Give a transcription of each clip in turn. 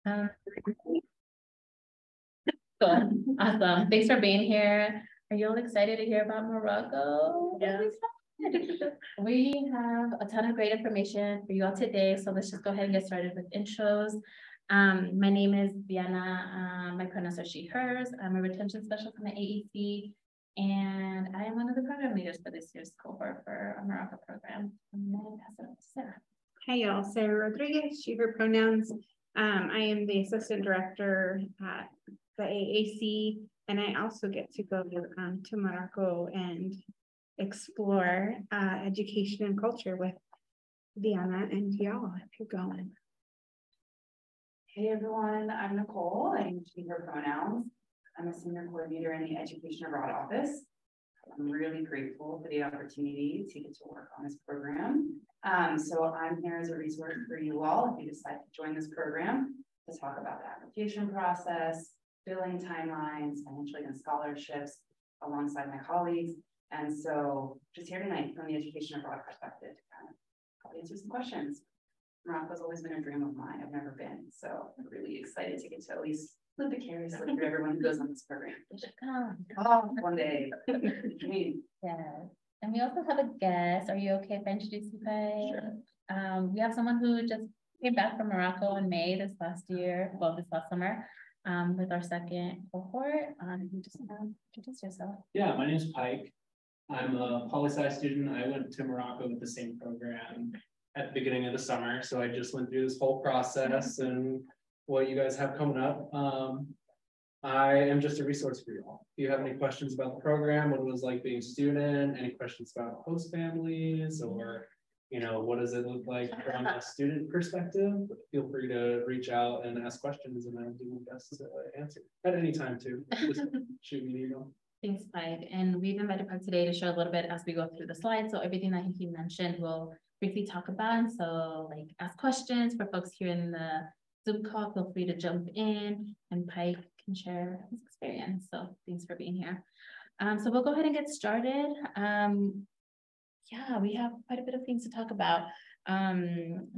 Um, cool. Awesome. Thanks for being here. Are you all excited to hear about Morocco? Yeah. We have a ton of great information for you all today, so let's just go ahead and get started with intros. My name is Diana. My pronouns are she, hers. I'm a retention specialist in the AEC, and I am one of the program leaders for this year's cohort for our Morocco program. I'm going to pass it on to Sarah. Hi, y'all. Sarah Rodriguez, she, her pronouns. I am the assistant director at the AAC, and I also get to go to Morocco and explore education and culture with Diana and y'all if you're going. Hey everyone, I'm Nicole. I'm she, her pronouns. I'm a senior coordinator in the Education Abroad office. I'm really grateful for the opportunity to get to work on this program. So I'm here as a resource for you all if you decide to join this program to talk about the application process, billing timelines, financial aid and scholarships alongside my colleagues. And so just here tonight from the Education Abroad perspective to kind of answer some questions. Morocco's always been a dream of mine. I've never been. So I'm really excited to get to at least live vicariously through everyone who goes on this program. Oh, one day. Yes. And we also have a guest. Are you okay if I introduce you guys? Sure. We have someone who just came back from Morocco in May this last summer, with our second cohort. You just introduce yourself. Yeah, my name is Pike. I'm a poli-sci student. I went to Morocco with the same program at the beginning of the summer. So I just went through this whole process and what you guys have coming up. I am just a resource for you all. If you have any questions about the program, what it was like being a student, any questions about host families, or what does it look like from a student perspective, feel free to reach out and ask questions, and I'll do my best to answer at any time too. Just shoot me an email. Thanks, Pike. And we've invited Pike today to share a little bit as we go through the slides. So everything that he mentioned, we'll briefly talk about. And so ask questions for folks here in the Zoom call. Feel free to jump in, and Pike can share his experience. So thanks for being here. So we'll go ahead and get started. Yeah, we have quite a bit of things to talk about.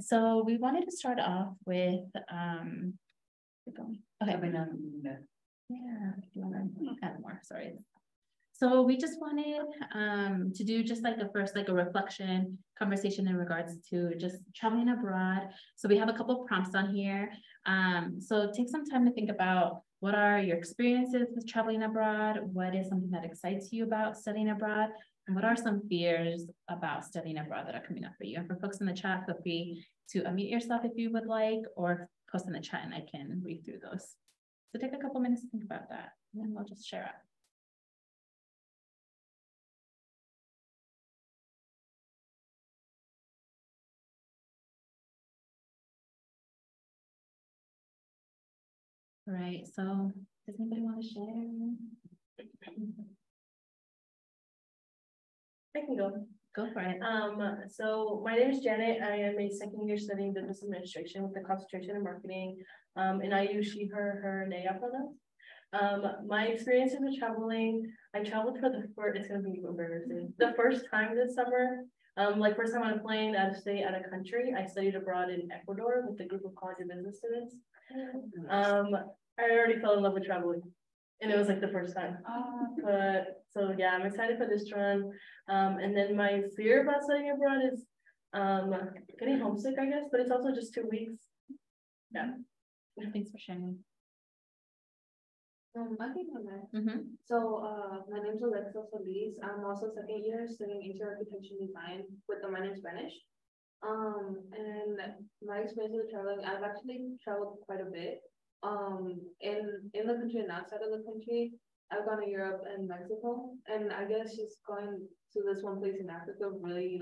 So we wanted to start off with okay. Yeah, if you want to add more, sorry. So we just wanted to do just a reflection conversation in regards to just traveling abroad. So we have a couple of prompts on here. So take some time to think about what are your experiences with traveling abroad? What is something that excites you about studying abroad? And what are some fears about studying abroad that are coming up for you? And for folks in the chat, feel free to unmute yourself if you would like, or post in the chat and I can read through those. So take a couple minutes to think about that, and then we'll just share it. All right, so does anybody want to share? I can go. Go for it. So my name is Janet. I am a second year studying business administration with a concentration in marketing. And I use she, her, and they pronouns. My experiences with traveling, I traveled for it's gonna be embarrassing. The first time this summer, first time on a plane out of state, out of country, I studied abroad in Ecuador with a group of college and business students. I already fell in love with traveling, and it was the first time. But so yeah, I'm excited for this run. And then my fear about studying abroad is getting homesick, I guess, but it's also just 2 weeks. Yeah. Thanks for sharing. I think I'm there. So my name is Alexa Solis. I'm also second year studying inter-architecture design with a minor in Spanish. And my experience with traveling, I've actually traveled quite a bit. In the country and outside of the country, I've gone to Europe and Mexico, and I guess just going to this one place in Africa really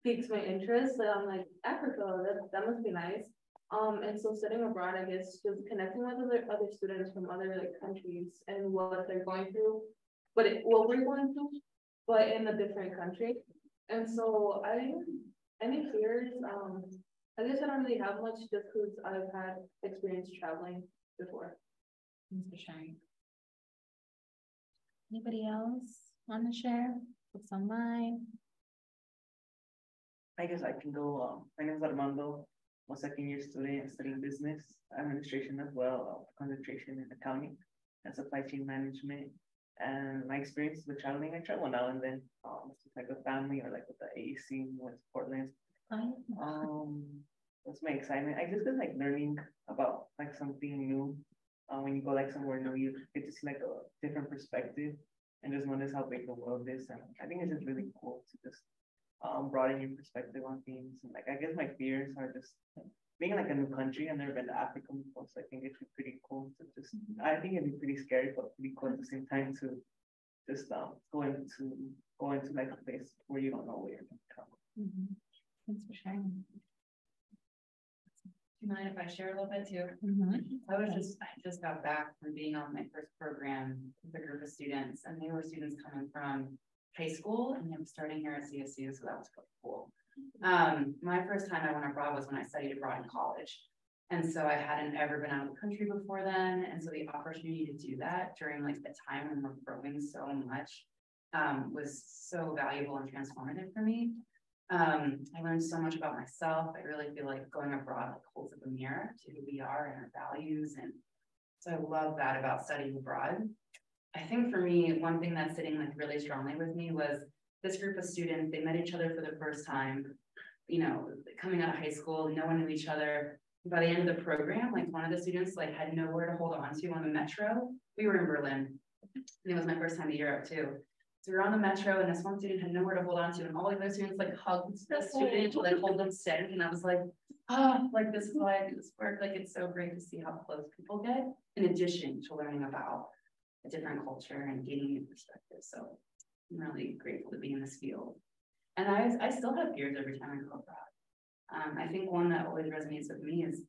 piques my interest. So I'm like, Africa, that must be nice. And so studying abroad, I guess just connecting with other students from other countries and what they're going through, what we're going through, but in a different country. And so any fears, I guess I don't really have much just because I've had experience traveling before. Thanks for sharing. Anybody else want to share what's on mind? I guess I can go. My name is Armando. I'm a second-year student studying business administration as well, concentration in accounting and supply chain management. And my experience with traveling, I travel now and then, like with family or like with the AAC, with Portland. That's my excitement. I just feel like learning about like something new. When you go like somewhere new, you get to see like a different perspective and just notice how big the world is. And I think it's just really cool to just broaden your perspective on things. And like, I guess my fears are just being in like a new country. I've never been to Africa before, so I think it'd be pretty cool to just, I think it'd be pretty scary, but pretty cool at the same time to just go into like a place where you don't know where you're going to come. Thanks for sharing. Do you mind if I share a little bit too? I just got back from being on my first program with a group of students, and they were students coming from high school and they were starting here at CSU, so that was really cool. My first time I went abroad was when I studied abroad in college. And so I hadn't ever been out of the country before then. And so the opportunity to do that during like the time when we're growing so much was so valuable and transformative for me. I learned so much about myself. I really feel like going abroad like holds up a mirror to who we are and our values. And so I love that about studying abroad. I think for me, one thing that's sitting like really strongly with me was this group of students. They met each other for the first time, you know, coming out of high school, no one knew each other. By the end of the program, like one of the students like had nowhere to hold on to on the metro. We were in Berlin, and it was my first time to Europe too. So we were on the metro, and this one student had nowhere to hold on to, and all the other students like hugged the student to like hold them steady. And I was like, oh, like this is why I do this work. Like it's so great to see how close people get, in addition to learning about a different culture and gaining new perspective. So I'm really grateful to be in this field. And I still have fears every time I go abroad. I think one that always resonates with me is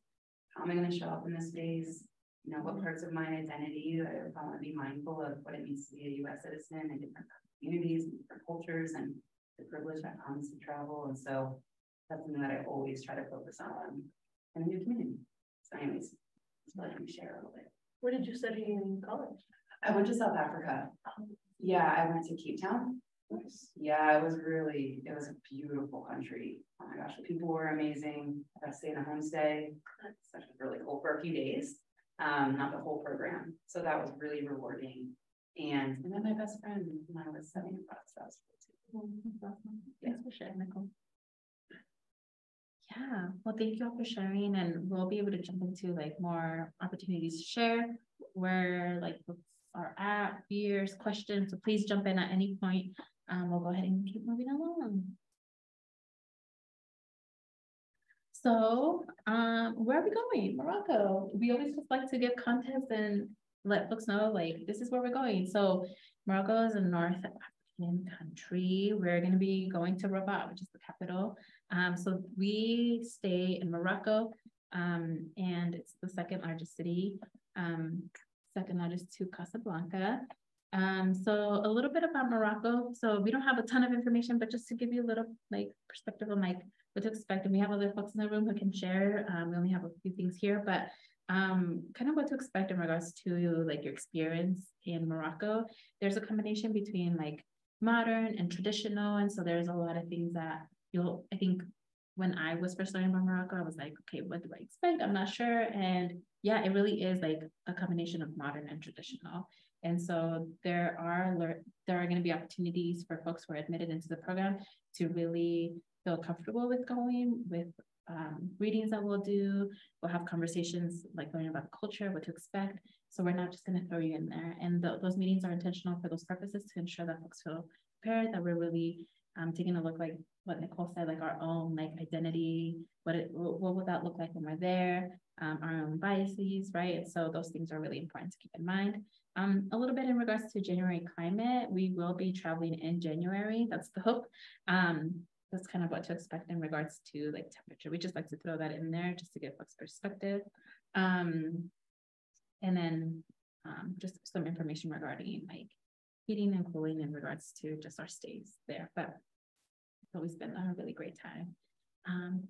how am I going to show up in this space? You know, what parts of my identity, if I want to be mindful of what it means to be a US citizen in different communities and different cultures and the privilege that comes to travel. And so that's something that I always try to focus on in a new community. So anyways, so let me share a little bit. Where did you study in college? I went to South Africa. Yeah, I went to Cape Town. Yeah, it was a beautiful country. Oh my gosh, the people were amazing. I got to stay in a homestay. That's actually really cool for a few days, not the whole program. So that was really rewarding. And then my best friend when I was studying abroad, so that was cool too. Thanks for sharing, Nicole. Yeah, well, thank you all for sharing, and we'll be able to jump into like more opportunities to share where like books are at, fears, questions. So please jump in at any point. We'll go ahead and keep moving along. So, where are we going? Morocco. We always just like to give context and let folks know like this is where we're going. So, Morocco is a North African country. We're going to be going to Rabat, which is the capital. So we stay in Morocco, and it's the second largest city, second largest to Casablanca. So a little bit about Morocco. So we don't have a ton of information, but just to give you a little like perspective on like what to expect. And we have other folks in the room who can share. We only have a few things here, but kind of what to expect in regards to like your experience in Morocco. There's a combination between like modern and traditional. And so there's a lot of things that I think when I was first learning about Morocco, I was like, okay, what do I expect? I'm not sure. And yeah, it really is like a combination of modern and traditional. And so there are going to be opportunities for folks who are admitted into the program to really feel comfortable with going, with readings that we'll do. We'll have conversations like learning about the culture, what to expect. So we're not just going to throw you in there. And those meetings are intentional for those purposes to ensure that folks feel prepared, that we're really taking a look like what Nicole said, like our own like identity, what would that look like when we're there, our own biases, right? So those things are really important to keep in mind. A little bit in regards to January climate, we will be traveling in January. That's the hope. That's kind of what to expect in regards to like temperature. We just like to throw that in there just to give folks perspective. And then just some information regarding like heating and cooling in regards to just our stays there. But it's always been a really great time.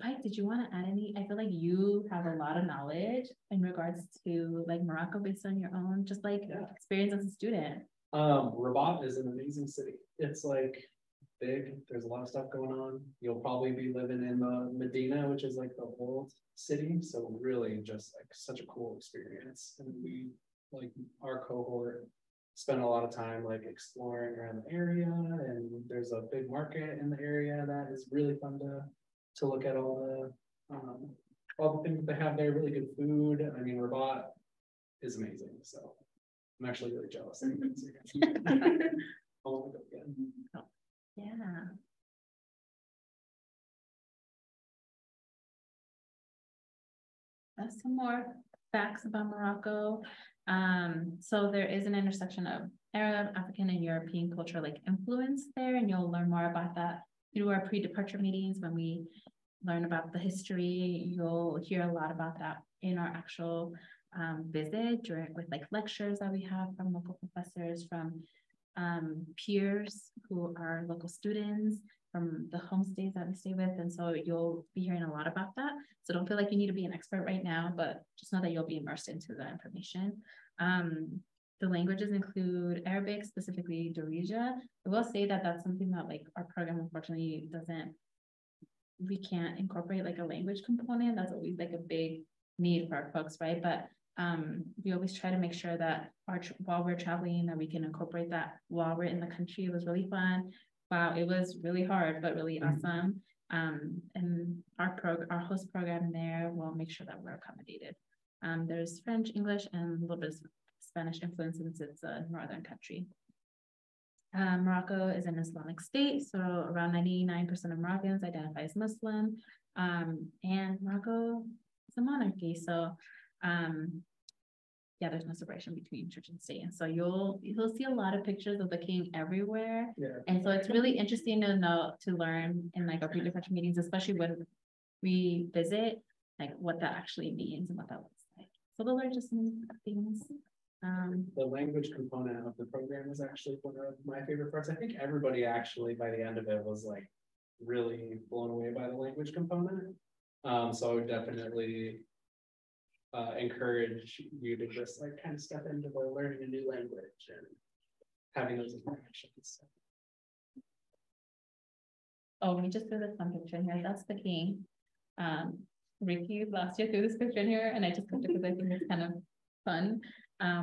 Pike, did you want to add any? I feel like you have a lot of knowledge in regards to like Morocco based on your own just like experience as a student. Rabat is an amazing city. It's like big. There's a lot of stuff going on. You'll probably be living in the Medina, which is like the old city. So really just like such a cool experience. And we, like our cohort, spent a lot of time like exploring around the area, and there's a big market in the area that is really fun to look at all the things that they have there, really good food. I mean, Rabat is amazing. So I'm actually really jealous. I want to go again. Yeah. Some more facts about Morocco. So there is an intersection of Arab, African, and European culture like influence there, and you'll learn more about that through our pre-departure meetings. When we learn about the history, you'll hear a lot about that in our actual visit with like lectures that we have from local professors, from peers who are local students, from the homestays that we stay with. And so you'll be hearing a lot about that. So don't feel like you need to be an expert right now, but just know that you'll be immersed into the information. The languages include Arabic, specifically Darija. I will say that that's something that like our program unfortunately we can't incorporate like a language component. That's always like a big need for our folks, right? But we always try to make sure that while we're traveling, that we can incorporate that while we're in the country. It was really fun. Wow, it was really hard, but really awesome. And our host program there will make sure that we're accommodated. There's French, English, and a little bit of Spanish influence since it's a northern country. Morocco is an Islamic state, so around 99% of Moroccans identify as Muslim. And Morocco is a monarchy, so yeah, there's no separation between church and state. And so you'll see a lot of pictures of the king everywhere. Yeah. And so it's really interesting to learn in like our pre-departure meetings, especially when we visit, like what that actually means and what that looks like. So those are just some things. The language component of the program is actually one of my favorite parts. I think everybody actually by the end of it was like really blown away by the language component. So I would definitely encourage you to just like kind of step into the learning a new language and having those interactions. Oh, we just threw this one picture in here. That's the king. Ricky last year threw this picture in here, and I just put it because I think it's kind of fun.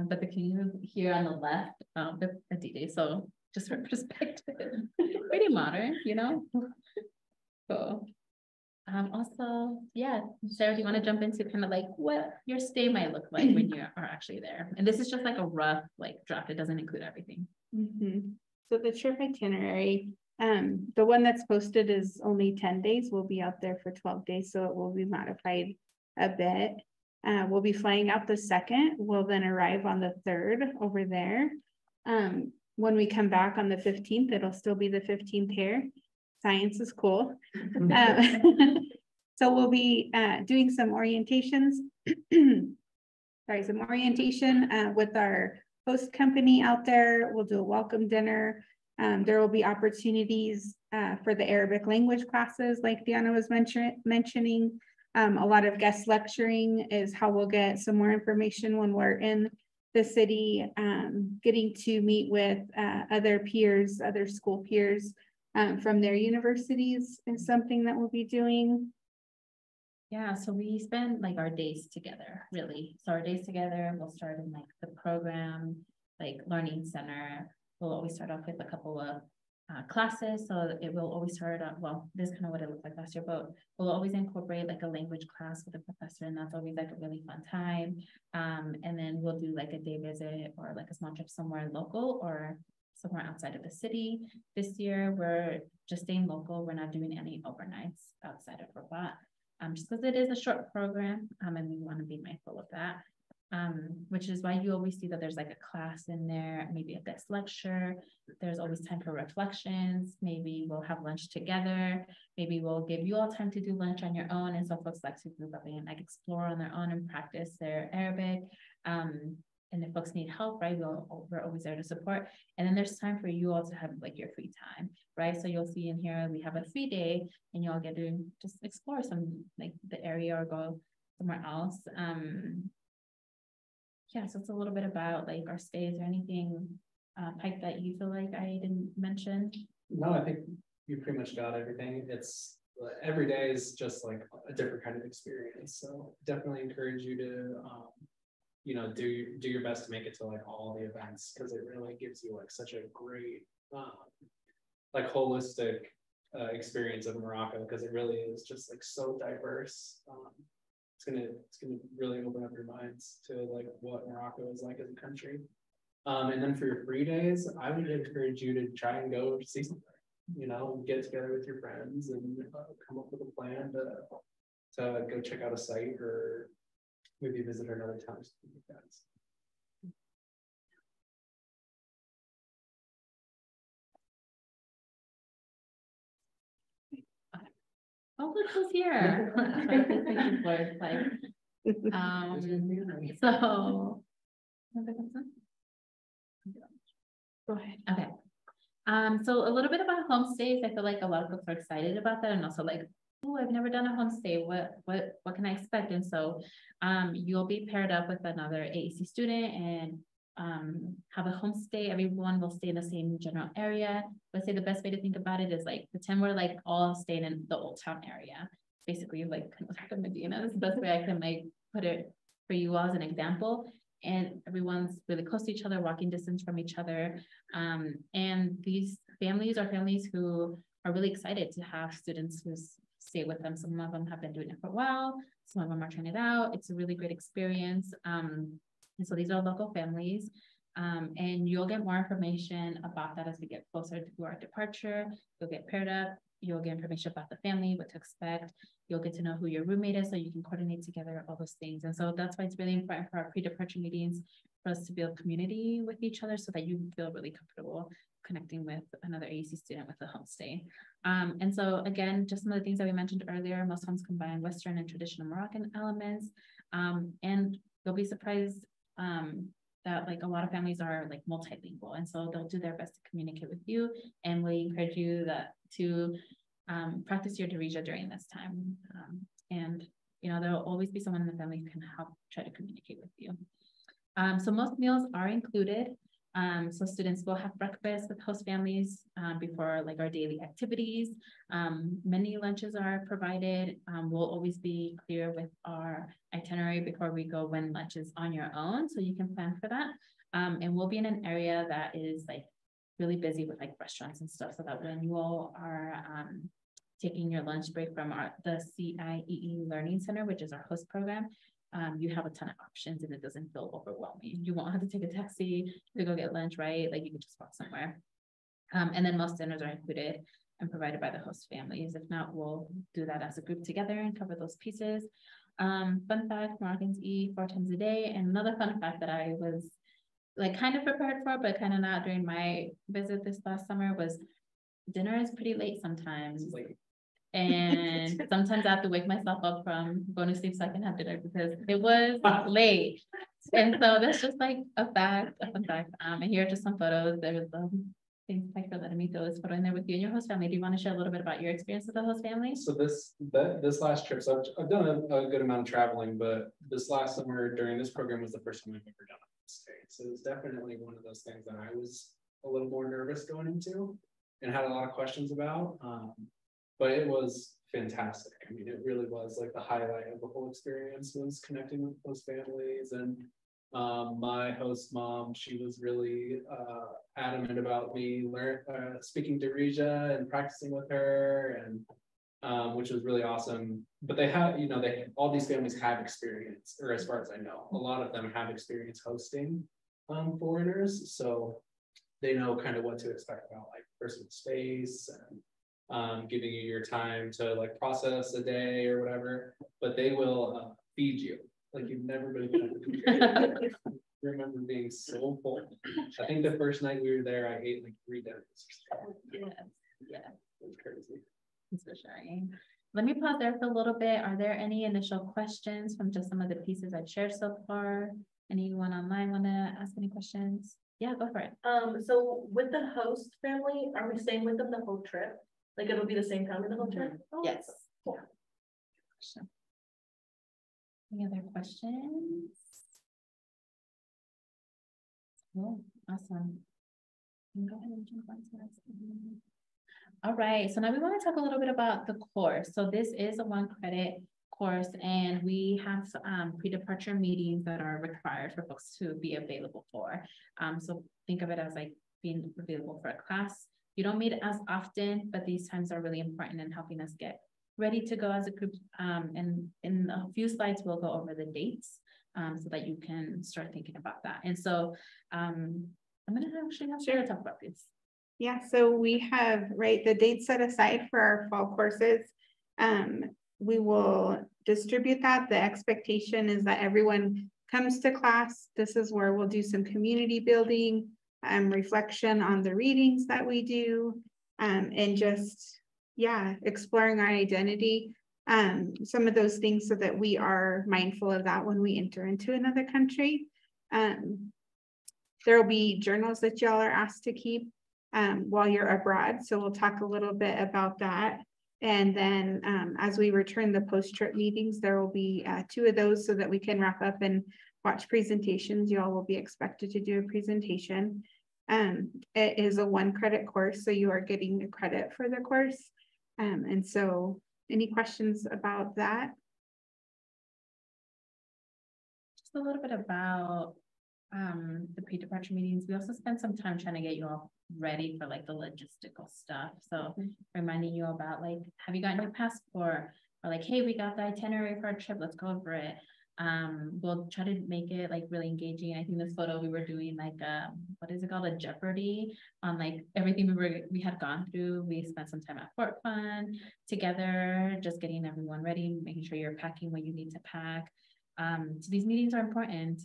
But the king is here on the left, the D-Day. So just for perspective, pretty modern, you know. So. Also, yeah, Sarah, do you want to jump into kind of like what your stay might look like when you are actually there? And this is just like a rough like draft. It doesn't include everything. So the trip itinerary, the one that's posted is only 10 days. We'll be out there for 12 days, so it will be modified a bit. We'll be flying out the 2nd. We'll then arrive on the 3rd over there. When we come back on the 15th, it'll still be the 15th here. Science is cool. So we'll be doing some orientations. Some orientation with our host company out there. We'll do a welcome dinner. There will be opportunities for the Arabic language classes, like Diana was mentioning. A lot of guest lecturing is how we'll get some more information when we're in the city, getting to meet with other peers, other school peers. From their universities is something that we'll be doing. Yeah, so we spend like our days together, really. So our days together, we'll start in like the program, like learning center. We'll always start off with a couple of classes. So it will always start out, well, this is kind of what it looked like last year, but we'll always incorporate like a language class with a professor, and that's always like a really fun time. And then we'll do like a day visit or like a small trip somewhere local or somewhere outside of the city. This year, we're just staying local. We're not doing any overnights outside of Rabat, just because it is a short program, and we want to be mindful of that. Which is why you always see that there's like a class in there, maybe a guest lecture. There's always time for reflections. Maybe we'll have lunch together. Maybe we'll give you all time to do lunch on your own. And so folks like to group up and like explore on their own and practice their Arabic. And if folks need help, right, we're always there to support. And then there's time for you all to have like your free time, right? So you'll see in here, we have a free day and you all get to just explore some like the area or go somewhere else. Yeah, so it's a little bit about like our stays or anything, Pike, that you feel like I didn't mention. No, I think you pretty much got everything. It's every day is just like a different kind of experience. So definitely encourage you to, you know, do your best to make it to like all the events, because it really gives you like such a great, like holistic experience of Morocco, because it really is just like so diverse. It's gonna really open up your minds to like what Morocco is like as a country. And then for your free days, I would encourage you to try and go see something. You know, get together with your friends and come up with a plan to go check out a site or maybe visit another town. Oh, look who's here. So. Go ahead. Okay. So a little bit about homestays. I feel like a lot of folks are excited about that, and also like, oh, I've never done a homestay. What can I expect? And so, you'll be paired up with another AAC student and have a homestay. Everyone will stay in the same general area. Let's say the best way to think about it is like pretend we're like all staying in the Old Town area. Basically, like kind of like a Medina. That's the best way I can like put it for you all as an example. And everyone's really close to each other, walking distance from each other. And these families are families who are really excited to have students who stay with them. Some of them have been doing it for a while. Some of them are trying it out. It's a really great experience. And so these are local families. And you'll get more information about that as we get closer to our departure. You'll get paired up. You'll get information about the family, what to expect. You'll get to know who your roommate is so you can coordinate together, all those things. And so that's why it's really important for our pre-departure meetings for us to build community with each other so that you feel really comfortable connecting with another AAC student with a homestay. And so again, just some of the things that we mentioned earlier, most homes combine Western and traditional Moroccan elements. And you'll be surprised that like a lot of families are like multilingual, and so they'll do their best to communicate with you, and we encourage you to practice your Darija during this time. And you know, there'll always be someone in the family who can help try to communicate with you. So most meals are included. So students will have breakfast with host families before like our daily activities. Many lunches are provided. We'll always be clear with our itinerary before we go when lunch is on your own, so you can plan for that. And we'll be in an area that is like really busy with like restaurants and stuff, so that when you all are taking your lunch break from the CIEE Learning Center, which is our host program, you have a ton of options and it doesn't feel overwhelming. You won't have to take a taxi to go get lunch, right? Like you can just walk somewhere. And then most dinners are included and provided by the host families. If not, we'll do that as a group together and cover those pieces. Fun fact, Moroccans eat 4 times a day. And another fun fact that I was like kind of prepared for, but kind of not during my visit this last summer, was dinner is pretty late sometimes. And sometimes I have to wake myself up from going to sleep so I can have dinner because it was late. And so that's just like a fact, a fun fact. And here are just some photos. There's thanks Mike for letting me throw this photo in there with you and your host family. Do you want to share a little bit about your experience with the host family? So this last trip, so I've done a good amount of traveling, but this last summer during this program was the first time I've ever done a stay. So it was definitely one of those things that I was a little more nervous going into and had a lot of questions about. But it was fantastic. I mean, it really was like the highlight of the whole experience was connecting with those families. And my host mom, she was really adamant about me speaking Darija and practicing with her, and which was really awesome. But they have, you know, all these families have experience, or as far as I know, a lot of them have experience hosting foreigners, so they know kind of what to expect about like personal space and giving you your time to like process a day or whatever, but they will feed you like you've never been fed. I remember being so full. I think the first night we were there, I ate like 3 dinners. Yeah, it was crazy. Thanks for sharing. Let me pause there for a little bit. Are there any initial questions from just some of the pieces I've shared so far? Anyone online want to ask any questions? Yeah, go for it. So with the host family, are we staying with them the whole trip? Like it'll be the same family the whole trip? Oh, yes. Cool. Any other questions? Cool. Awesome. Go ahead and jump on to the next one. All right, so now we want to talk a little bit about the course. So this is a 1 credit course, and we have pre-departure meetings that are required for folks to be available for. So think of it as like being available for a class. You don't meet as often, but these times are really important in helping us get ready to go as a group. And in a few slides, we'll go over the dates so that you can start thinking about that. And so I'm going to actually have Sarah talk about this. Yeah, so we have, right, the dates set aside for our fall courses. We will distribute that. The expectation is that everyone comes to class. This is where we'll do some community building, reflection on the readings that we do, and just, yeah, exploring our identity. Some of those things so that we are mindful of that when we enter into another country. There will be journals that y'all are asked to keep while you're abroad. So we'll talk a little bit about that. And then as we return the post-trip meetings, there will be 2 of those so that we can wrap up and watch presentations. You all will be expected to do a presentation. It is a 1 credit course, so you are getting a credit for the course. And so any questions about that? Just a little bit about the pre-departure meetings. We also spent some time trying to get you all ready for like the logistical stuff. So reminding you about like, have you gotten your passport? Or like, hey, we got the itinerary for our trip, let's go over it. We'll try to make it like really engaging. I think this photo we were doing like what is it called, a Jeopardy on like everything we had gone through. We spent some time at Fort Fun together, just getting everyone ready, making sure you're packing what you need to pack. So these meetings are important.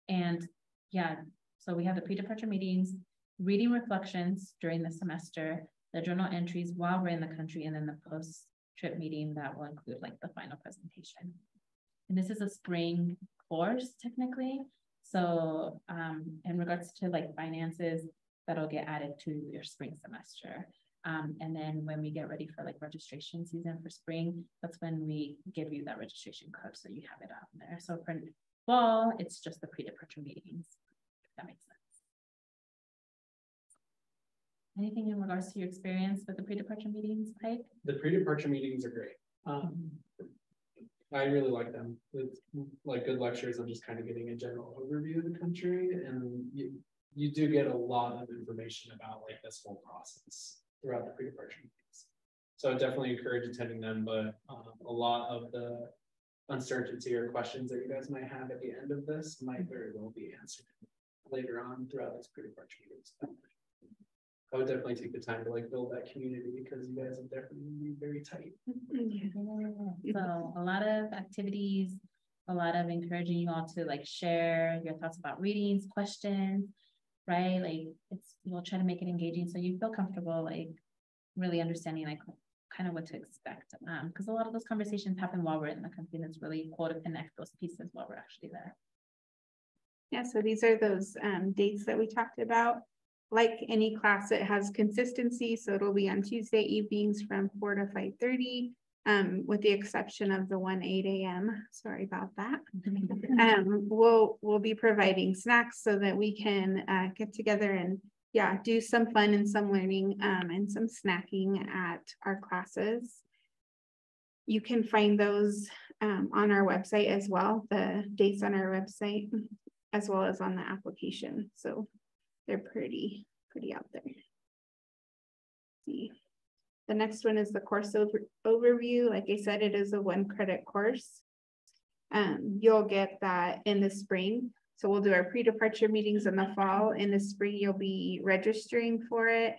And yeah, so we have the pre-departure meetings, reading reflections during the semester, the journal entries while we're in the country, and then the post-trip meeting that will include like the final presentation. And this is a spring course technically. So in regards to like finances, that'll get added to your spring semester. And then when we get ready for like registration season for spring, that's when we give you that registration code so you have it out there. So for fall, it's just the pre-departure meetings, if that makes sense. Anything in regards to your experience with the pre-departure meetings, Pike? The pre-departure meetings are great. I really like them. It's like good lectures on just kind of getting a general overview of the country, and you do get a lot of information about like this whole process throughout the pre-departure meetings. So I definitely encourage attending them, but a lot of the uncertainty or questions that you guys might have at the end of this might very well be answered later on throughout this pre-departure meetings. I would definitely take the time to like build that community because you guys have definitely been very tight. So a lot of activities, a lot of encouraging you all to like share your thoughts about readings, questions, right? Like we'll try to make it engaging so you feel comfortable, like really understanding like kind of what to expect. Because a lot of those conversations happen while we're in the country, and it's really cool to connect those pieces while we're actually there. Yeah, so these are those dates that we talked about. Like any class, it has consistency, so it'll be on Tuesday evenings from 4 to 5:30, with the exception of the 8 a.m. Sorry about that. We'll be providing snacks so that we can get together and do some fun and some learning and some snacking at our classes. You can find those on our website as well, the dates on our website, as well as on the application. So they're pretty out there. See, the next one is the course overview. Like I said, it is a 1 credit course. You'll get that in the spring. So we'll do our pre-departure meetings in the fall. In the spring, you'll be registering for it,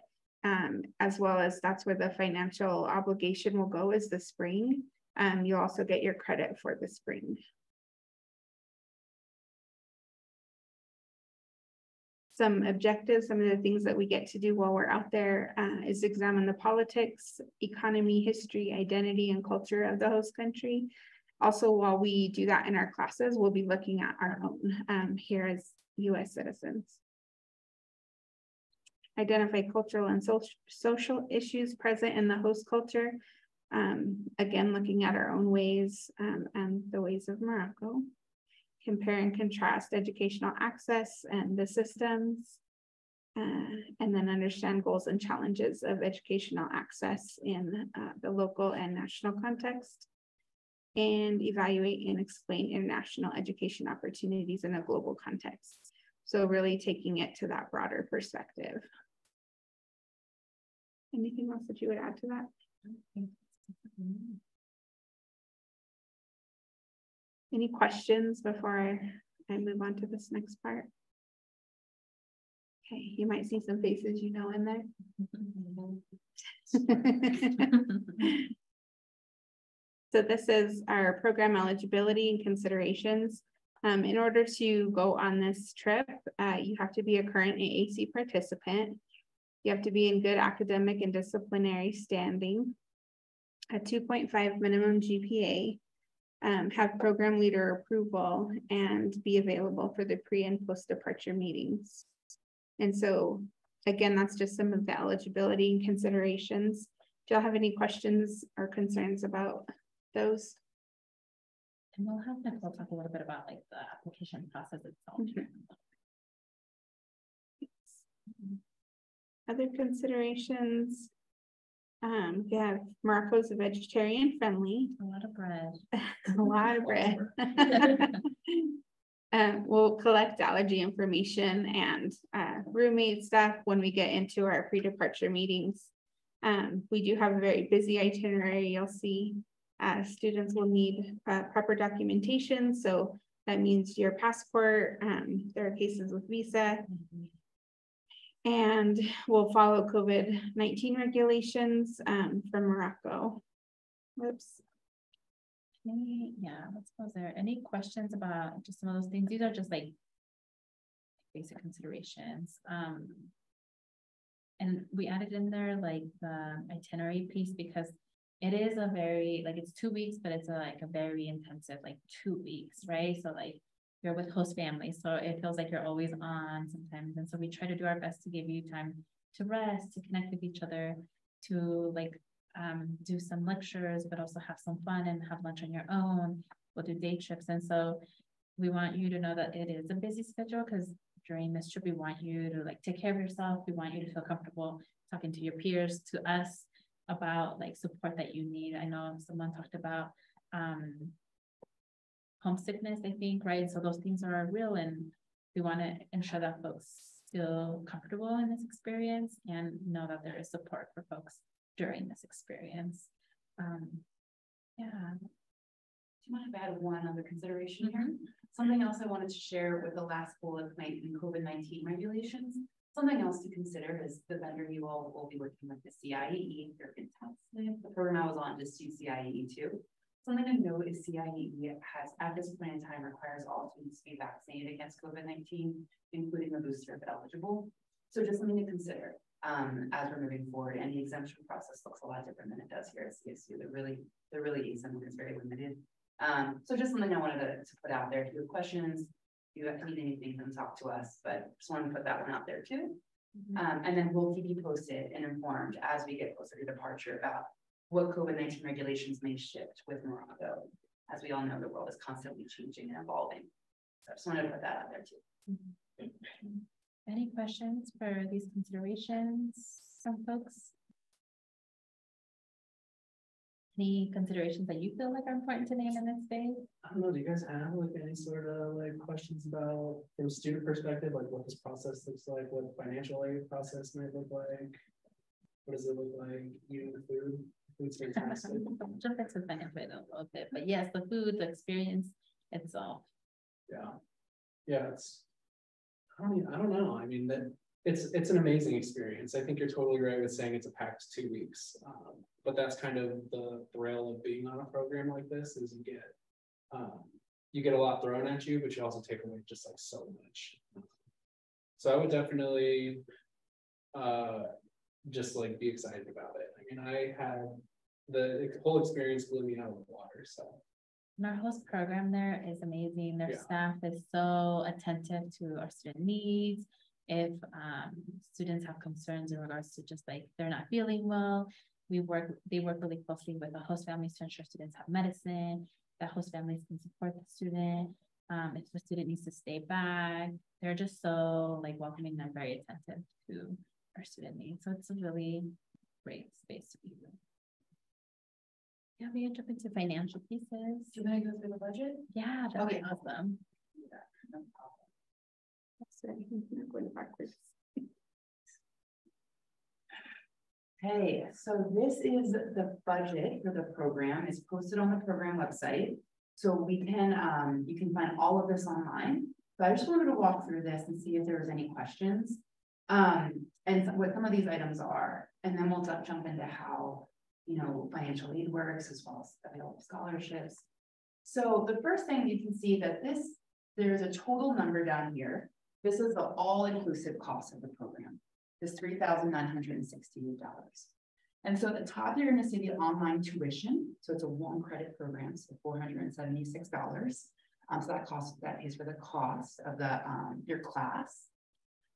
as well as that's where the financial obligation will go is the spring. You'll also get your credit for the spring. Some objectives, some of the things that we get to do while we're out there is examine the politics, economy, history, identity, and culture of the host country. Also, while we do that in our classes, we'll be looking at our own here as U.S. citizens. Identify cultural and social issues present in the host culture. Again, looking at our own ways and the ways of Morocco. Compare and contrast educational access and the systems. and then understand goals and challenges of educational access in the local and national context, and evaluate and explain international education opportunities in a global context. So really taking it to that broader perspective. Anything else that you would add to that? Any questions before I move on to this next part? Okay, you might see some faces you know in there. So this is our program eligibility and considerations. In order to go on this trip, you have to be a current AAC participant. You have to be in good academic and disciplinary standing, a 2.5 minimum GPA, have program leader approval, and be available for the pre and post departure meetings. And so again, that's just some of the eligibility and considerations. Do y'all have any questions or concerns about those? And we'll have Nicole talk a little bit about like the application process itself. Other considerations. We have Morocco's vegetarian friendly. A lot of bread. A lot of bread. We'll collect allergy information and roommate stuff when we get into our pre-departure meetings. We do have a very busy itinerary. You'll see students will need proper documentation. So that means your passport. There are cases with visa. And we'll follow COVID-19 regulations from Morocco. Whoops. Yeah, let's pause there. Any questions about just some of those things? These are just like basic considerations. And we added in there like the itinerary piece because it is a very, like it's 2 weeks, but it's like a very intensive, like 2 weeks, right? So like you're with host families, so it feels like you're always on sometimes. And so we try to do our best to give you time to rest, to connect with each other, to like do some lectures, but also have some fun and have lunch on your own. We'll do day trips. And so we want you to know that it is a busy schedule because during this trip, we want you to like take care of yourself. We want you to feel comfortable talking to your peers, to us about like support that you need. I know someone talked about homesickness, I think, right? So those things are real and we want to ensure that folks feel comfortable in this experience and know that there is support for folks during this experience. Yeah. Do you mind if I add one other consideration here? Something else I wanted to share with the last bullet point in COVID-19 regulations. Something else to consider is the vendor you all will be working with the CIEE. If you're in the program I was on just use CIEE too. Something to note is CIEE has, at this point in time, requires all students to be vaccinated against COVID-19, including the booster if eligible. So just something to consider as we're moving forward. And the exemption process looks a lot different than it does here at CSU. They're really exempt, it's very limited. So just something I wanted to put out there. If you have questions, if you need anything, then talk to us. But just wanted to put that one out there too. And then we'll keep you posted and informed as we get closer to departure about what COVID-19 regulations may shift with Morocco. As we all know, the world is constantly changing and evolving. So I just wanted to put that out there too. Any questions for these considerations from folks? Any considerations that you feel like are important to name in this space? I don't know, do you guys have like any sort of like questions about from a student perspective, like what this process looks like, what the financial aid process might look like? What does it look like eating the food? Food's fantastic. Jump into the benefit a little bit, but yes, the food, the experience itself. Yeah, I don't know. I mean, that it's an amazing experience. I think you're totally right with saying it's a packed 2 weeks. But that's kind of the thrill of being on a program like this is you get a lot thrown at you, but you also take away just like so much. So I would definitely just like be excited about it. I mean, I had the whole experience blew me out of the water. So and our host program there is amazing. Their staff is so attentive to our student needs. If students have concerns in regards to just like they're not feeling well, they work really closely with the host families to ensure students have medicine, that host families can support the student. If the student needs to stay back, they're just so like welcoming and very attentive to our student needs. So it's a really great space to be in. Yeah, we can jump into financial pieces. Do you want to go through the budget? Yeah, that'd be awesome. Hey, so this is the budget for the program. It's posted on the program website. So we can, you can find all of this online, but I just wanted to walk through this and see if there was any questions. And what some of these items are, and then we'll jump into how, you know, financial aid works as well as available scholarships. So the first thing you can see that there's a total number down here. This is the all-inclusive cost of the program. This $3,968. And so at the top, you're going to see the online tuition. So it's a 1-credit program, so $476. So that pays for the cost of the your class.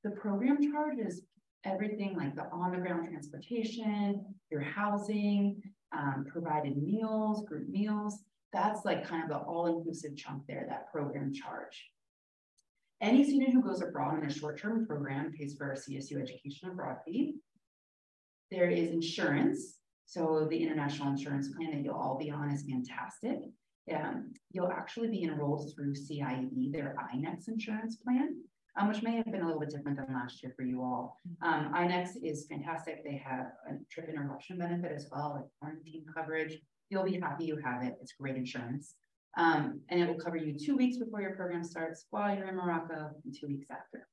The program charges everything like the on-the-ground transportation, your housing, provided meals, group meals. That's like kind of the all-inclusive chunk there, that program charge. Any student who goes abroad in a short-term program pays for a CSU education abroad fee. There is insurance. So the international insurance plan that you'll all be on is fantastic. You'll actually be enrolled through CIE, their INEX insurance plan, which may have been a little bit different than last year for you all. INEX is fantastic. They have a trip interruption benefit as well, like quarantine coverage. You'll be happy you have it. It's great insurance. And it will cover you 2 weeks before your program starts, while you're in Morocco, and 2 weeks after.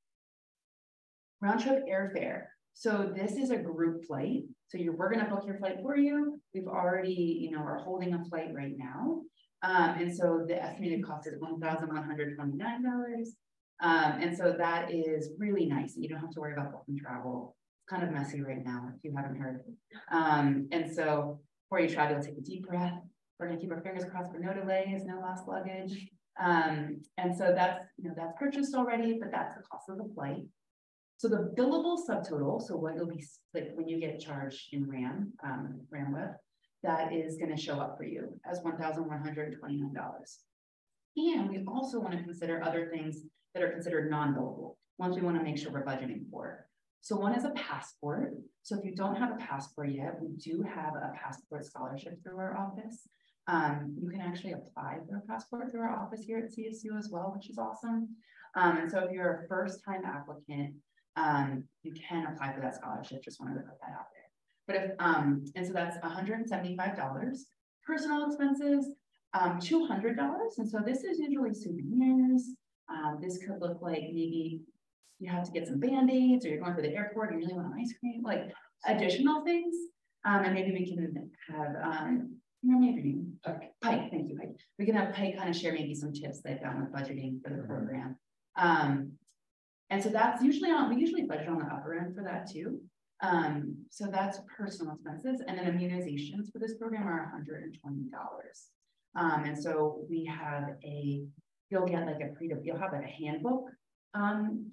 Round trip airfare. So this is a group flight. So we're going to book your flight for you. We've already, are holding a flight right now. And so the estimated cost is $1,129. And so that is really nice. You don't have to worry about booking travel. It's kind of messy right now, if you haven't heard. And so before you travel, take a deep breath. We're going to keep our fingers crossed for no delays, no lost luggage. And so that's purchased already, but that's the cost of the flight. So the billable subtotal, so what you'll be like when you get charged in RAMWeb, that is going to show up for you as $1,129. And we also want to consider other things that are considered non-billable, ones we want to make sure we're budgeting for. So one is a passport. So if you don't have a passport yet, we do have a passport scholarship through our office. You can actually apply for a passport through our office here at CSU as well, which is awesome. And so if you're a first-time applicant, you can apply for that scholarship. Just wanted to put that out there. But if and so that's $175. Personal expenses, $200. And so this is usually souvenirs. This could look like maybe you have to get some band-aids, or you're going to the airport and you really want an ice cream, like additional things. And maybe we can have Pike, thank you, Pike. We can have Pike kind of share maybe some tips they've done with budgeting for the program. And so that's usually we usually budget on the upper end for that too. So that's personal expenses, and then immunizations for this program are $120. And so we have you'll get like you'll have like a handbook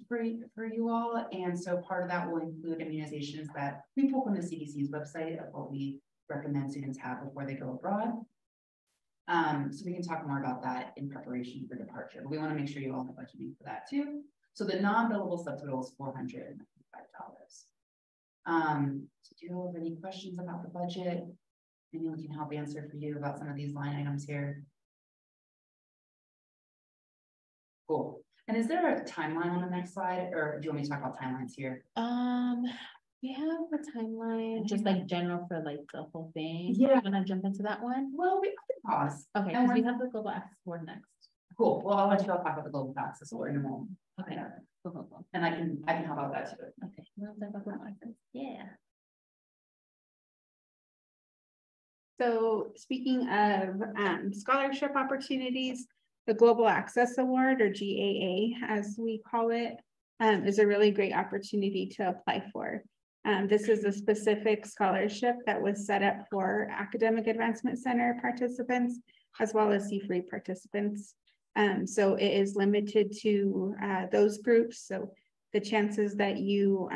for you all. And so part of that will include immunizations that we pull from the CDC's website of what we recommend students have before they go abroad. So we can talk more about that in preparation for departure, but we want to make sure you all have budgeting for that too. So the non-billable subtotal is $495. So do you all have any questions about the budget? Anyone can help answer for you about some of these line items here? Cool. And is there a timeline on the next slide, or do you want me to talk about timelines here? We have a timeline, just like general for like the whole thing. Yeah. You want to jump into that one? Well, we can pause. Okay, because we have the global access board next. Cool. Well, I'll let you all talk about the global access board in a moment. Okay. Cool. And I can help out that too. Okay. We'll talk about global access. Yeah. So speaking of scholarship opportunities, the Global Access Award, or GAA as we call it, is a really great opportunity to apply for. This is a specific scholarship that was set up for Academic Advancement Center participants as well as C-free participants. So it is limited to those groups. So the chances that you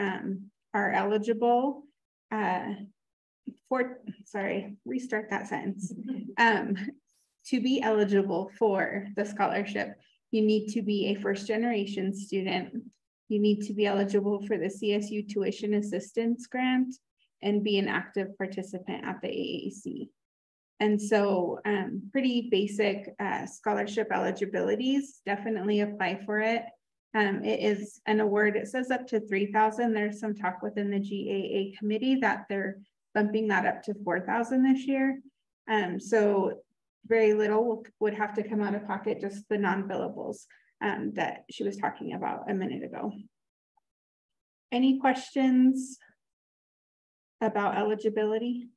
are eligible restart that sentence. To be eligible for the scholarship, You need to be a first-generation student. You need to be eligible for the CSU tuition assistance grant and be an active participant at the AAC. And so pretty basic scholarship eligibilities, definitely apply for it. It is an award, it says up to 3,000. There's some talk within the GAA committee that they're bumping that up to 4,000 this year. So very little would have to come out of pocket, just the non-billables that she was talking about a minute ago. Any questions about eligibility?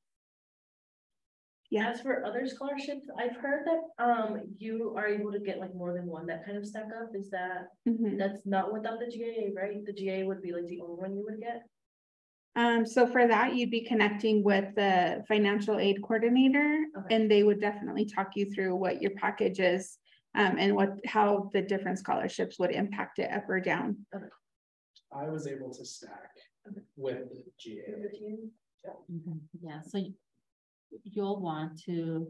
Yeah. As for other scholarships, I've heard that you are able to get like more than one that kind of stack up. Is that that's not without the GAA, right? The GAA would be like the only one you would get. So for that, you'd be connecting with the financial aid coordinator, and they would definitely talk you through what your package is and how the different scholarships would impact it up or down. I was able to stack with the GAA. Yeah, so you'll want to,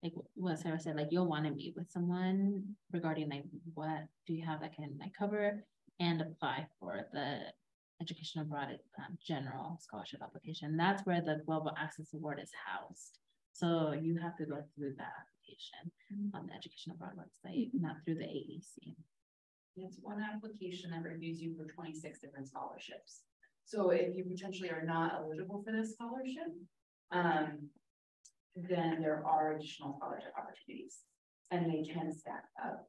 like what Sarah said, like you'll want to meet with someone regarding like what do you have that can like cover and apply for the education abroad general scholarship application. That's where the Global Access Award is housed. So you have to go through that application on the education abroad website, not through the AAC. It's one application that reviews you for 26 different scholarships. So if you potentially are not eligible for this scholarship, then there are additional scholarship opportunities and they can stack up.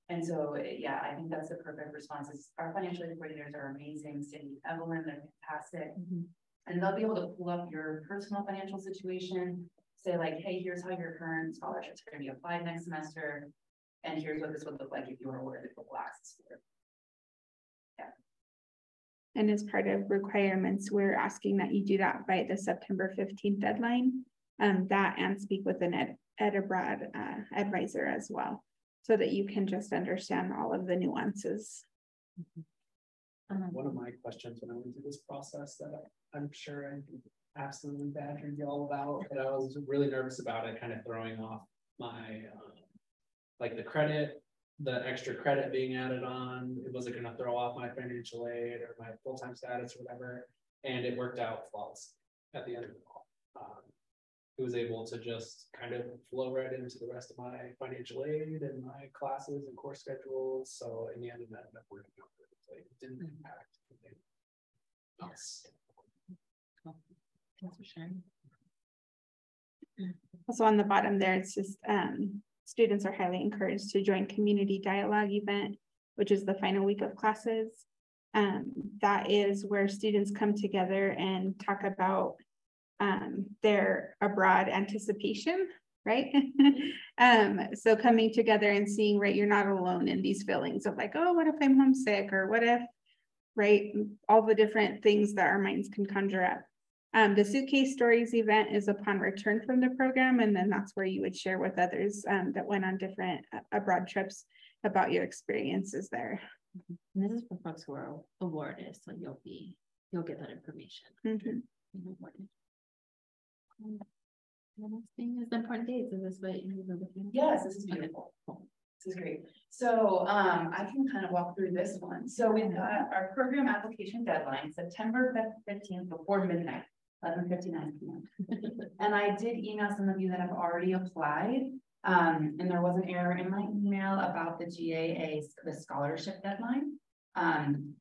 And so, yeah, I think that's the perfect response. Our financial aid coordinators are amazing. Cindy, Evelyn, they're fantastic. And they'll be able to pull up your personal financial situation, say like, hey, here's how your current scholarships are going to be applied next semester. And here's what this would look like if you were awarded Global Access Award. Yeah. And as part of requirements, we're asking that you do that by the September 15th deadline. That and speak with an ed abroad advisor as well, so that you can just understand all of the nuances. One of my questions when I went through this process that I'm sure I absolutely badgered y'all about, but I was really nervous about it, kind of throwing off my like the extra credit being added on. It wasn't going to throw off my financial aid or my full-time status or whatever, and it worked out flawless at the end of it all. It was able to just kind of flow right into the rest of my financial aid and my classes and course schedules. So in the end, it ended up working out perfectly. It didn't impact anything else. Thanks for sharing. Also on the bottom there, it's just students are highly encouraged to join community dialogue event, which is the final week of classes. That is where students come together and talk about their abroad anticipation, right? So coming together and seeing, right, you're not alone in these feelings of like, oh, what if I'm homesick, or what if, right, all the different things that our minds can conjure up. The Suitcase Stories event is upon return from the program, and then that's where you would share with others that went on different abroad trips about your experiences there. And this is for folks who are awarded, so you'll get that information. The next thing is the important dates. Is this what you've been looking at? Yes, this is beautiful. Okay. This is great. So I can kind of walk through this one. So we've got our program application deadline, September 15th before midnight, 11:59 p.m. And I did email some of you that have already applied. And there was an error in my email about the the scholarship deadline.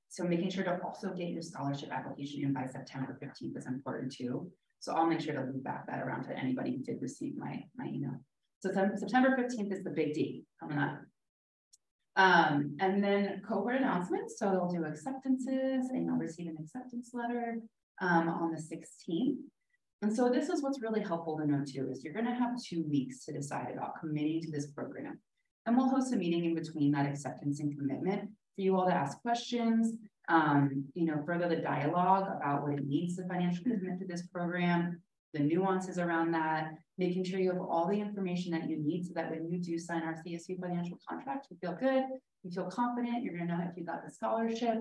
So making sure to also get your scholarship application in by September 15th is important too. So I'll make sure to loop back that around to anybody who did receive my email. So September 15th is the big D coming up. And then cohort announcements. So they'll do acceptances and you'll receive an acceptance letter on the 16th. And so this is what's really helpful to know too, is you're going to have 2 weeks to decide about committing to this program. And we'll host a meeting in between that acceptance and commitment for you all to ask questions, further the dialogue about what it needs to financially commit to this program, the nuances around that, making sure you have all the information that you need so that when you do sign our CSU financial contract, you feel good, you feel confident, you're going to know if you got the scholarship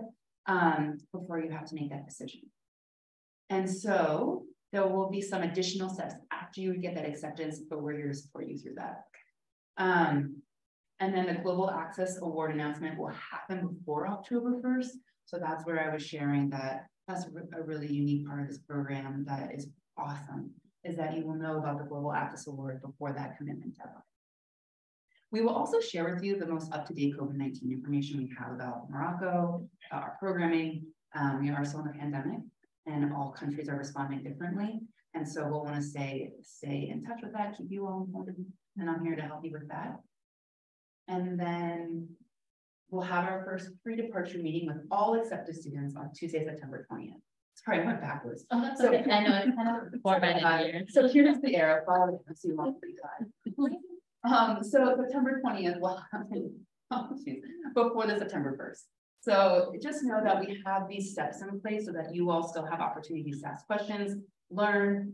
before you have to make that decision. And so there will be some additional steps after you get that acceptance, but we're here to support you through that. And then the Global Access Award announcement will happen before October 1st. So that's where I was sharing that that's a really unique part of this program that is awesome, is that you will know about the Global Access Award before that commitment deadline. We will also share with you the most up-to-date COVID-19 information we have about Morocco, our programming. We are still in a pandemic and all countries are responding differently. And so we'll want to stay in touch with that, keep you all informed, and I'm here to help you with that. And then we'll have our first pre-departure meeting with all accepted students on Tuesday, September 20th. Sorry, I went backwards. Oh, that's okay. I know it's kind of formatted here. So here's the arrow. Follow the assume on 3 times. So September 20th will happen before the September 1st. So just know that we have these steps in place so that you all still have opportunities to ask questions, learn.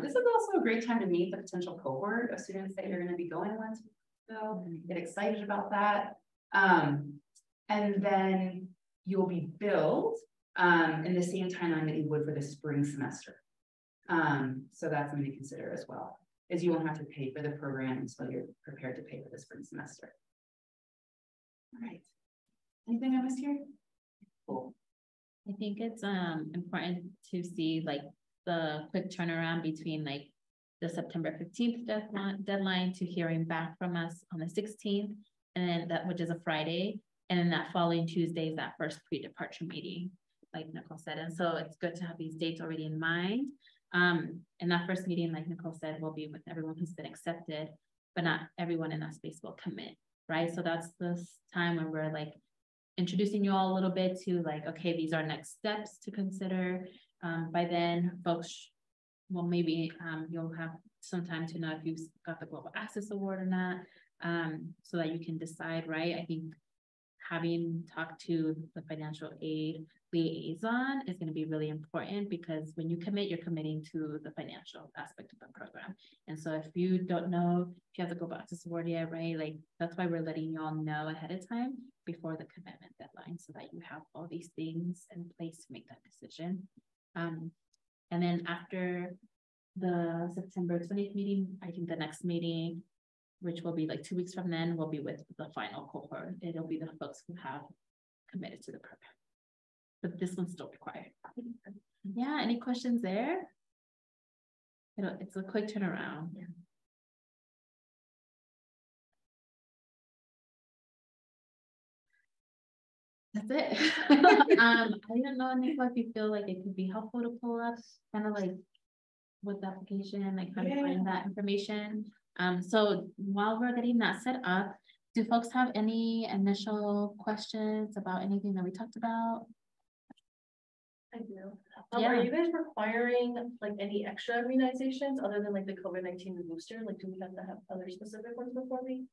This is also a great time to meet the potential cohort of students that you're going to be going with. So get excited about that. And then you'll be billed in the same timeline that you would for the spring semester. So that's something to consider as well, is you won't have to pay for the program until you're prepared to pay for the spring semester. All right. Anything I missed here? Cool. I think it's important to see like the quick turnaround between like the September 15th deadline to hearing back from us on the 16th, and then that, which is a Friday, and then that following Tuesday is that first pre-departure meeting, like Nicole said. And so it's good to have these dates already in mind. And that first meeting, like Nicole said, will be with everyone who's been accepted, but not everyone in that space will commit, right? So that's this time when we're like introducing you all a little bit to like, okay, these are next steps to consider. By then, folks, well, maybe you'll have some time to know if you've got the Global Access Award or not, so that you can decide, right? I think having talked to the financial aid liaison is going to be really important, because when you commit, you're committing to the financial aspect of the program. And so if you don't know if you have the Global Access Award yet, right, like that's why we're letting you all know ahead of time before the commitment deadline, so that you have all these things in place to make that decision. And then after the September 20th meeting, I think the next meeting, which will be like 2 weeks from then, will be with the final cohort. It'll be the folks who have committed to the program. But this one's still required. Yeah, any questions there? It's a quick turnaround. Yeah. That's it. I don't know, Nicola, if you feel like it could be helpful to pull up kind of like with the application, like how to find that information. So while we're getting that set up, do folks have any initial questions about anything that we talked about? I do. Are you guys requiring like any extra immunizations other than like the COVID-19 booster? Like, do we have to have other specific ones before we?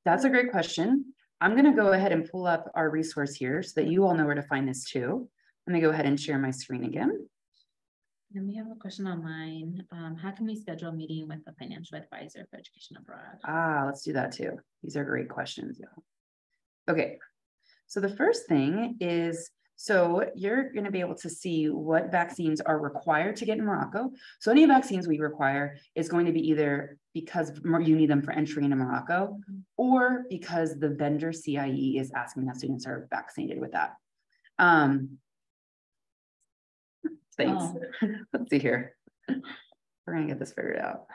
That's a great question. I'm going to go ahead and pull up our resource here so that you all know where to find this too. Let me go ahead and share my screen again. And we have a question online. How can we schedule a meeting with a financial advisor for education abroad? Let's do that too. These are great questions. Okay, so the first thing is, so you're going to be able to see what vaccines are required to get in Morocco. So any vaccines we require is going to be either because you need them for entry into Morocco, or because the vendor CIE is asking that students are vaccinated with that. Thanks. Let's see here. We're gonna get this figured out.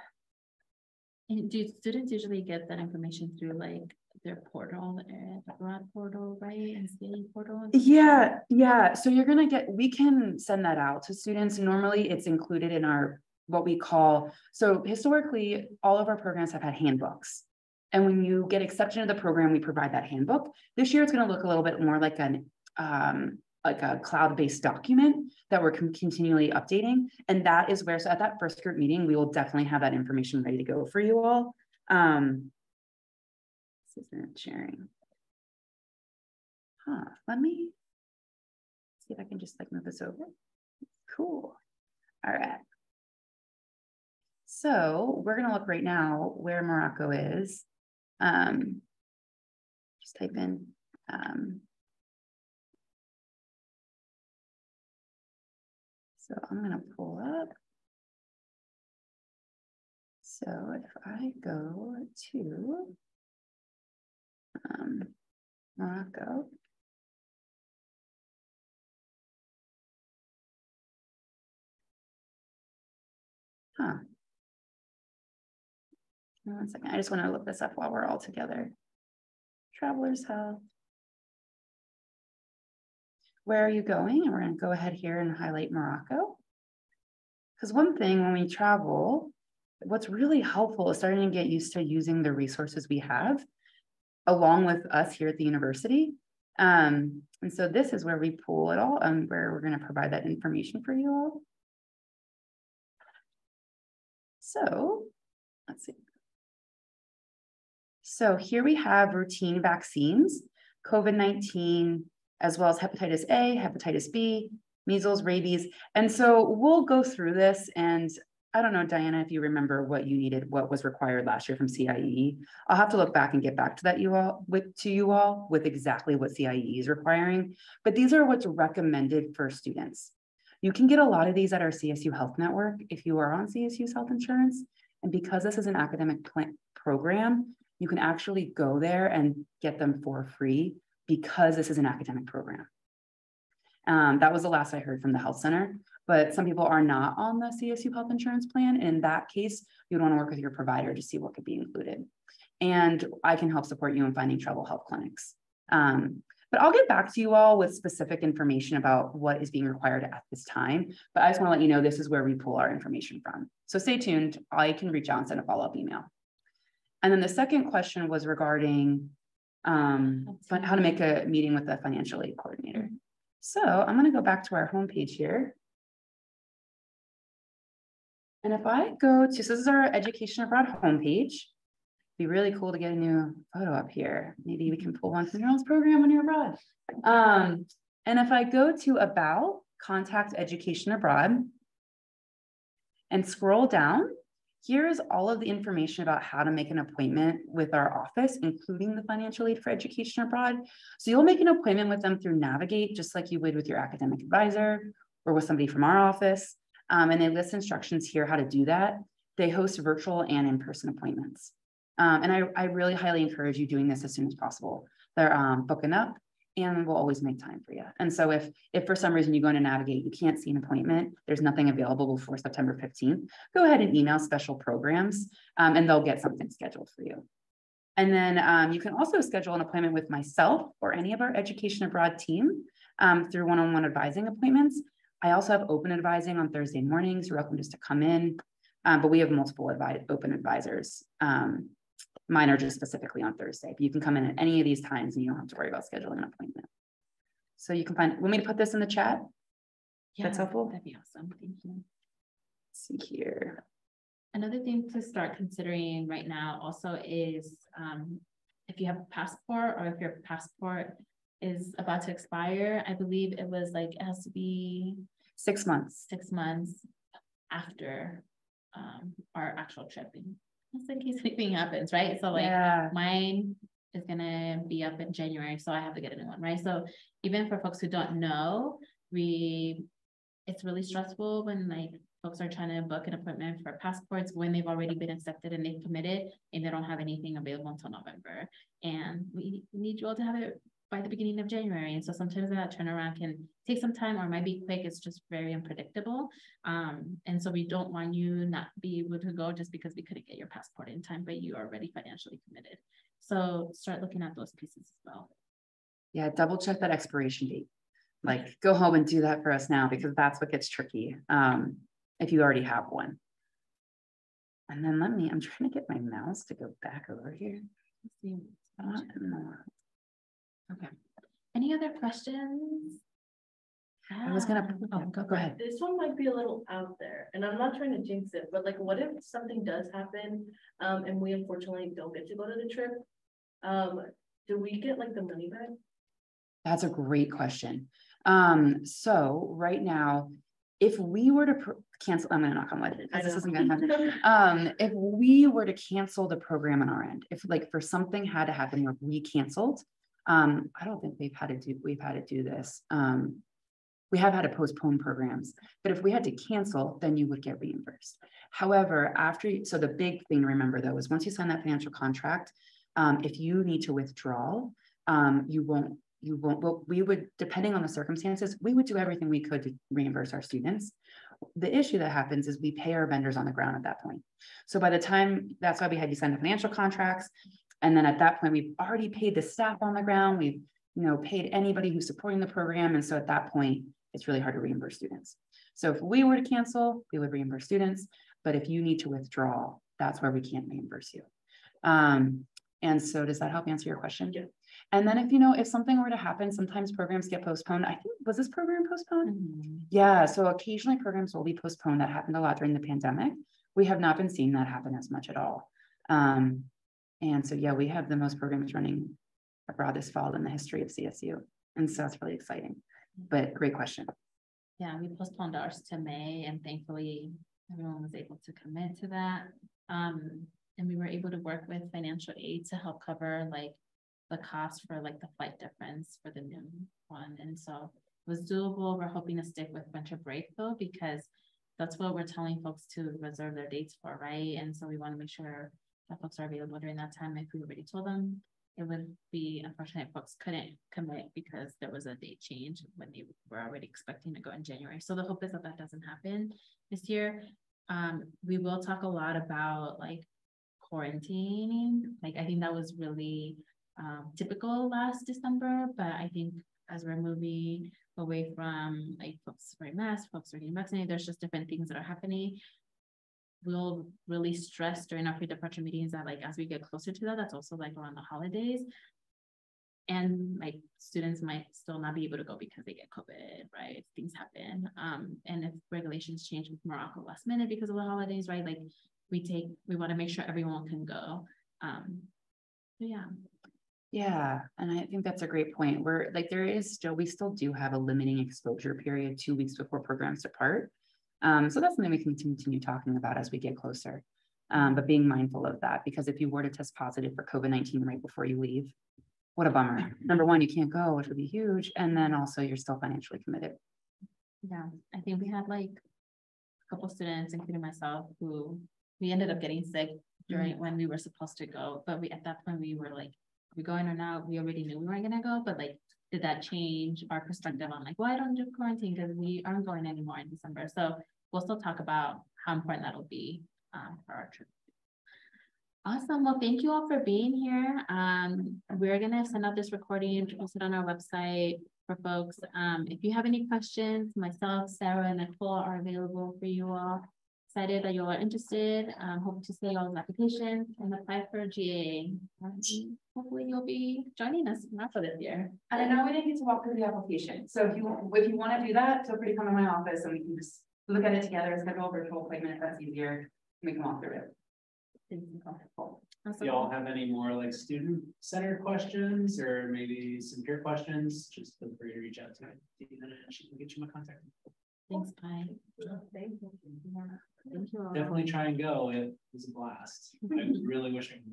And do students usually get that information through like their portal, the abroad portal, right? And CIE portal? Yeah. So you're gonna get, we can send that out to students. Normally it's included in our, what we call, so historically, all of our programs have had handbooks. And when you get accepted into the program, we provide that handbook. This year, it's gonna look a little bit more like like a cloud-based document that we're continually updating. And that is where, so at that first group meeting, we will definitely have that information ready to go for you all. This isn't sharing. Let me see if I can just like move this over. Cool. All right. So we're gonna look right now where Morocco is. Just type in so I'm going to pull up. So if I go to Morocco. Huh. 1 second, I just want to look this up while we're all together. Travelers Health. Where are you going? And we're going to go ahead here and highlight Morocco. Because one thing when we travel, what's really helpful is starting to get used to using the resources we have along with us here at the university. And so this is where we pull it all and where we're going to provide that information for you all. So let's see. So here we have routine vaccines, COVID-19, as well as hepatitis A, hepatitis B, measles, rabies. And so we'll go through this, and I don't know, Diana, if you remember what you needed, what was required last year from CIE. I'll have to look back and get back to that you all with exactly what CIE is requiring. But these are what's recommended for students. You can get a lot of these at our CSU Health Network if you are on CSU's health insurance. And because this is an academic program, you can actually go there and get them for free because this is an academic program. That was the last I heard from the health center, but some people are not on the CSU health insurance plan. In that case, you'd want to work with your provider to see what could be included. And I can help support you in finding travel health clinics. But I'll get back to you all with specific information about what is being required at this time. But I just want to let you know this is where we pull our information from. So stay tuned. I can reach out and send a follow-up email. And then the second question was regarding how to make a meeting with the financial aid coordinator. So I'm going to go back to our homepage here. And if I go to, so this is our Education Abroad homepage. Be really cool to get a new photo up here. Maybe we can pull one from your own program when you're abroad. And if I go to About, Contact Education Abroad, and scroll down, here's all of the information about how to make an appointment with our office, including the financial aid for education abroad. So you'll make an appointment with them through Navigate, just like you would with your academic advisor or with somebody from our office. And they list instructions here how to do that. They host virtual and in-person appointments. And I really highly encourage you doing this as soon as possible. They're booking up and we'll always make time for you. And so if for some reason you go into Navigate, you can't see an appointment, there's nothing available before September 15th, go ahead and email special programs and they'll get something scheduled for you. And then you can also schedule an appointment with myself or any of our Education Abroad team through one-on-one advising appointments. I also have open advising on Thursday mornings. You're welcome just to come in, but we have multiple open advisors. Mine are just specifically on Thursday, but you can come in at any of these times and you don't have to worry about scheduling an appointment. So you can want me to put this in the chat? Yeah, that's helpful. That'd be awesome. Thank you. Let's see here. Another thing to start considering right now also is if you have a passport or if your passport is about to expire. I believe it was like, it has to be 6 months. 6 months after our actual trip. Just in case anything happens, right? So like mine is gonna be up in January, so I have to get a new one, right? So even for folks who don't know, it's really stressful when like folks are trying to book an appointment for passports when they've already been accepted and they've committed and they don't have anything available until November. And we need you all to have it by the beginning of January. And so sometimes that turnaround can take some time or might be quick. It's just very unpredictable. And so we don't want you not be able to go just because we couldn't get your passport in time, but you are already financially committed. So start looking at those pieces as well. Yeah, double check that expiration date. Like go home and do that for us now because that's what gets tricky if you already have one. And then I'm trying to get my mouse to go back over here. Let's see. Okay. Any other questions? I was gonna go ahead. This one might be a little out there, and I'm not trying to jinx it, but like, what if something does happen, and we unfortunately don't get to go to the trip? Do we get like the money back? That's a great question. So right now, if we were to cancel, I'm gonna knock on wood because this isn't gonna happen. If we were to cancel the program on our end, if like for something had to happen where we canceled, I don't think we've had to do this. We have had to postpone programs, but if we had to cancel, then you would get reimbursed. However, so the big thing to remember though is once you sign that financial contract, If you need to withdraw, you won't, well, we would, depending on the circumstances, we would do everything we could to reimburse our students. The issue that happens is we pay our vendors on the ground at that point. So by the time, that's why we had you sign the financial contracts. And then at that point, we've already paid the staff on the ground. We've, paid anybody who's supporting the program. And so at that point, it's really hard to reimburse students. So if we were to cancel, we would reimburse students. But if you need to withdraw, that's where we can't reimburse you. And so does that help answer your question? Yeah. And then if something were to happen, sometimes programs get postponed. I think, was this program postponed? Mm-hmm. Yeah, so occasionally programs will be postponed. That happened a lot during the pandemic. We have not been seeing that happen as much at all. And so, yeah, we have the most programs running abroad this fall in the history of CSU. And so it's really exciting, but great question. Yeah, we postponed ours to May, and thankfully everyone was able to commit to that. And we were able to work with financial aid to help cover like the cost for like the flight difference for the new one. And so it was doable. We're hoping to stick with winter break though, because that's what we're telling folks to reserve their dates for, right? And so we want to make sure that folks are available during that time. If we already told them, it would be unfortunate folks couldn't commit because there was a date change when they were already expecting to go in January. So the hope is that that doesn't happen this year. We will talk a lot about like quarantining. Like I think that was really typical last December, but I think as we're moving away from like folks wearing masks, folks are getting vaccinated, there's just different things that are happening. We'll really stress during our pre-departure meetings that like as we get closer to that, that's also like around the holidays. And like students might still not be able to go because they get COVID, right? Things happen. And if regulations change with Morocco last minute because of the holidays, right? Like we want to make sure everyone can go. Yeah. Yeah, and I think that's a great point. We're like, we still do have a limiting exposure period 2 weeks before programs depart. So that's something we can continue talking about as we get closer. But being mindful of that, because if you were to test positive for COVID-19 right before you leave, what a bummer. Number one, you can't go, which would be huge. And then also you're still financially committed. Yeah, I think we had like a couple students, including myself, who we ended up getting sick during when we were supposed to go. But at that point we were like, are we going or not? We already knew we weren't gonna go, but like, did that change our perspective on like, why don't do quarantine? Because we aren't going anymore in December. So we'll still talk about how important that'll be for our trip. Awesome. Well, thank you all for being here. We're gonna send out this recording and post it on our website for folks. If you have any questions, myself, Sarah, and Nicole are available for you all. Excited that you all are interested. Hope to see all the applications and apply for GA. Hopefully you'll be joining us for this year. And I know we didn't get to walk through the application. So if you want to do that, feel free to come to my office and we can just look at it together, schedule a virtual appointment if that's easier. We can walk through it. Do y'all have any more like student-centered questions or maybe some peer questions? Just feel free to reach out to me. She can get you my contact. Thanks, bye. Thank you. Thank you all. Definitely try and go. It was a blast. I really wish I could